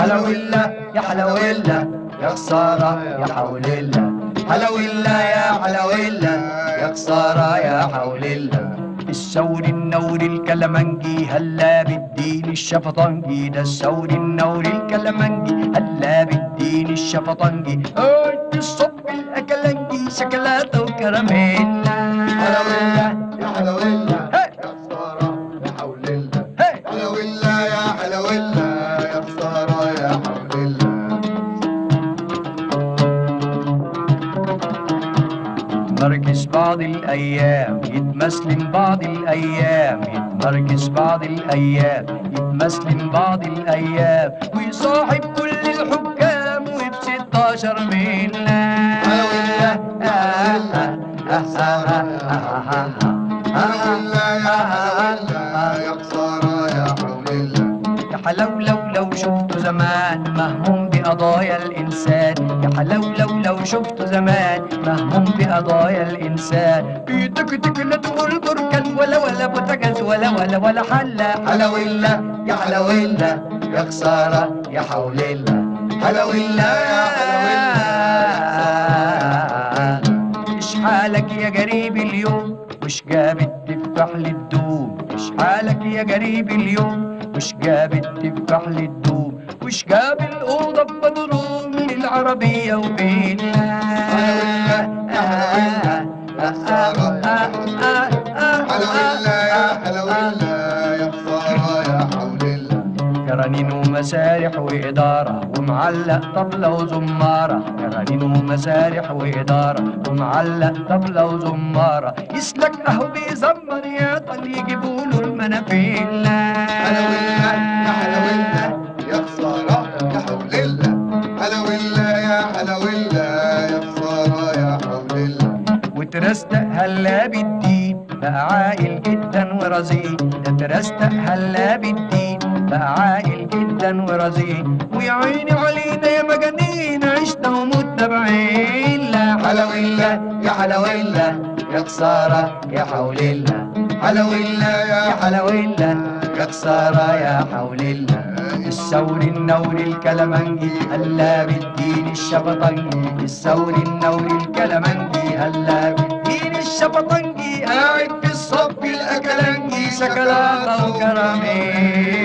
حلويلا يا حلويلا يا خسارة يا حول الله. حلويلا يا حلويلا يا خسارة يا حول الله. الثور النور الكلمنجي هلا بالدين الشفطنجي، ده الثور النور الكلمنجي هلا بالدين الشفطنجي. قلت الصب الاكلنجي شكلاته وكراميلا. حلويلا يا حلويلا يا خسارة يا حول الله. حلويلا يا حلويلا يا خسارة يا حول الله. يتمركز بعض الأيام يتمسلم بعض الأيام، يتمركز بعض الأيام يتمسلم بعض الأيام، ويصاحب كل الحكام وب16 ملة. حلويلا يا خسارة يا حول الله. حلويلا يا حلويلا يا خسارة يا حول الله. يا حلولو لو شفته زمان مهموم بقضايا الإنسان، يا حلولو لو شفته زمان مهموم بقضايا الإنسان. بيتك لا تقول بركان ولا بوتجاز ولا حلة. حلويلا يا حلويلا يا خسارة يا حول الله. حلويلا يا حلويلا إيش حالك يا قريب اليوم وش جاب التفاح للدوم؟ إيش حالك يا قريب اليوم وش جاب التفاح للدوم؟ وش جاب الأوضة ببدروم للعربية وبينها؟ حلويلا يا حلويلا يا خسارة يا حول الله. حلويلا يا حلويلا يا خسارة يا حول الله. كرانين ومسارح وإدارة ومعلق طبلة وزمارة، كرانين ومسارح وإدارة ومعلق طبلة وزمارة. يسلك أهو بيزمر يا طل يجيبوله المنافيل. حلويلا يا حلويلا يا خسارة يا حول الله. حلويلا يا حلويلا يا خسارة يا حول الله. وترستق هلا بالدين بقى عاقل جدا ورزين، ده ترستق هلا بالدين بقى عاقل جدا ورزين. ويا عيني علينا يا مجانين عشنا ومتنا بعين. لا حلويلا يا حلويلا يا خسارة يا حول الله. حلويلا يا حلويلا يا خسارة يا حول الله. الثور النور الكلمنجي هلا بالدين الشفطنجي، الثور النور الكلمنجي هلا بالدين الشفطنجي. قاعد في الصف الاكلنجي شكلاته وكراميل.